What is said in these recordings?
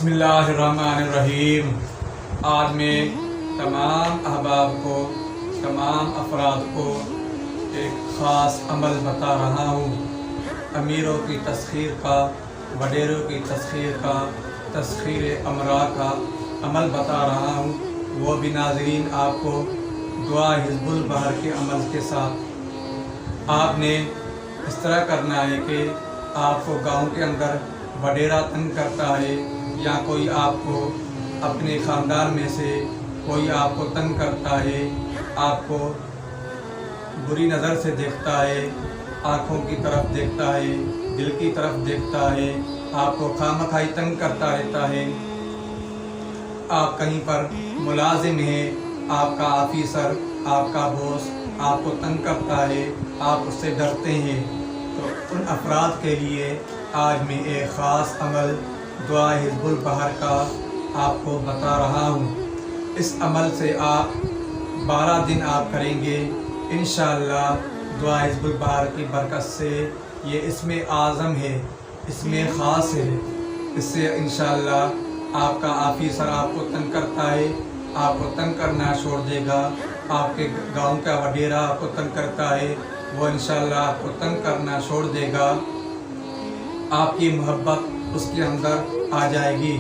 بسم اللہ الرحمن الرحیم۔ آج میں تمام احباب کو، تمام افراد کو ایک خاص عمل بتا رہا ہوں۔ امیروں کی تسخیر کا، وڈیروں کی تسخیر کا، تسخیر امراء کا عمل بتا رہا ہوں، وہ بھی ناظرین آپ کو دعا حزب البحر کے عمل کے ساتھ۔ آپ نے اس طرح کرنا ہے کہ آپ کو گاؤں کے اندر وڈیرا تنگ کرتا ہے، یا کوئی آپ کو اپنے خاندان میں سے کوئی آپ کو تنگ کرتا ہے، آپ کو بری نظر سے دیکھتا ہے، آنکھوں کی طرف دیکھتا ہے، دل کی طرف دیکھتا ہے، آپ کو خواہ تنگ کرتا رہتا ہے، آپ کہیں پر ملازم ہیں، آپ کا آفیسر، آپ کا باس آپ کو تنگ کرتا ہے، آپ اس سے ڈرتے ہیں، تو ان افراد کے لیے آج میں ایک خاص عمل دعا حزب البحر کا آپ کو بتا رہا ہوں۔ اس عمل سے آپ 12 دن آپ کریں گے انشاءاللہ، دعا حزب البحر کی برکت سے۔ یہ اسم اعظم ہے، اسم خاص ہے، اس سے انشاءاللہ آپ کا آفیسر آپ کو تنگ کرتا ہے، آپ کو تنگ کرنا چھوڑ دے گا۔ آپ کے گاؤں کا وڈیرا آپ کو تنگ کرتا ہے، وہ انشاءاللہ آپ کو تنگ کرنا چھوڑ دے گا۔ آپ کی محبت اس کے اندر آ جائے گی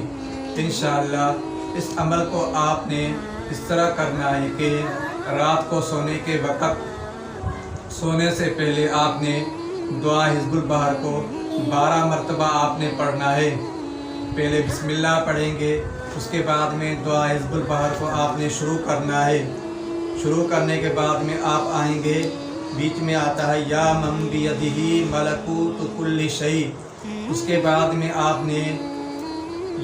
انشاءاللہ۔ اس عمل کو آپ نے اس طرح کرنا ہے کہ رات کو سونے کے وقت، سونے سے پہلے آپ نے دعا حزب البحر کو 12 مرتبہ آپ نے پڑھنا ہے۔ پہلے بسم اللہ پڑھیں گے، اس کے بعد میں دعا حزب البحر کو آپ نے شروع کرنا ہے۔ شروع کرنے کے بعد میں آپ آئیں گے، بیچ میں آتا ہے یا من بیدہ ملکوت کل شیء، اس کے بعد میں آپ نے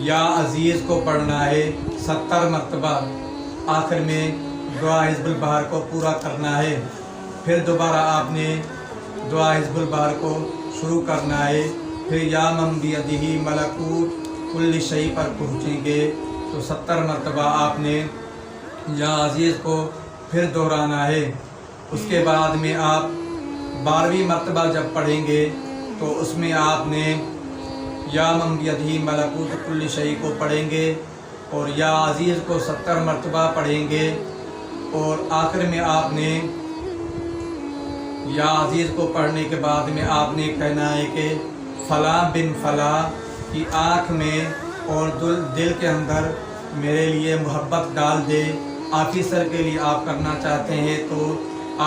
یا عزیز کو پڑھنا ہے 70 مرتبہ۔ آخر میں دعا حزب البحر کو پورا کرنا ہے۔ پھر دوبارہ آپ نے دعا حزب البحر کو شروع کرنا ہے، پھر یا من بیدہ ملکوت کل شیء پر پہنچیں گے تو 70 مرتبہ آپ نے یا عزیز کو پھر دہرانا ہے۔ اس کے بعد میں آپ 12ویں مرتبہ جب پڑھیں گے تو اس میں آپ نے یا من بیدہ ملکوت کل شیء کو پڑھیں گے، اور یا عزیز کو 70 مرتبہ پڑھیں گے، اور آخر میں آپ نے یا عزیز کو پڑھنے کے بعد میں آپ نے کہنا ہے کہ فلاں بن فلاں کی آنکھ میں اور دل کے اندر میرے لیے محبت ڈال دے۔ آفیسر کے لیے آپ کرنا چاہتے ہیں تو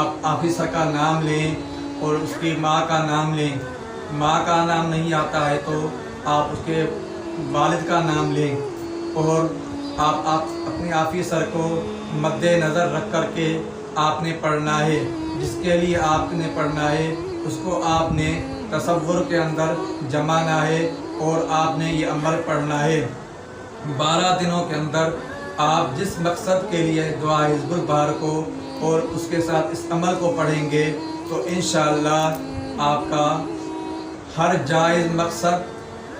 آپ آفیسر کا نام لیں اور اس کی ماں کا نام لیں۔ ماں کا نام نہیں آتا ہے تو آپ اس کے والد کا نام لیں، اور آپ اپنے آفیسر کو مد نظر رکھ کر کے آپ نے پڑھنا ہے۔ جس کے لیے آپ نے پڑھنا ہے اس کو آپ نے تصور کے اندر جمانا ہے، اور آپ نے یہ عمل پڑھنا ہے۔ 12 دنوں کے اندر آپ جس مقصد کے لیے دعا حزب البحر کو اور اس کے ساتھ اس عمل کو پڑھیں گے تو انشاءاللہ آپ کا ہر جائز مقصد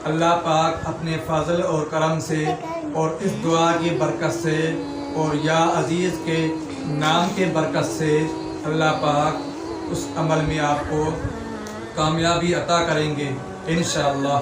اللہ پاک اپنے فضل اور کرم سے اور اس دعا کی برکت سے اور یا عزیز کے نام کے برکت سے اللہ پاک اس عمل میں آپ کو کامیابی عطا کریں گے انشاءاللہ۔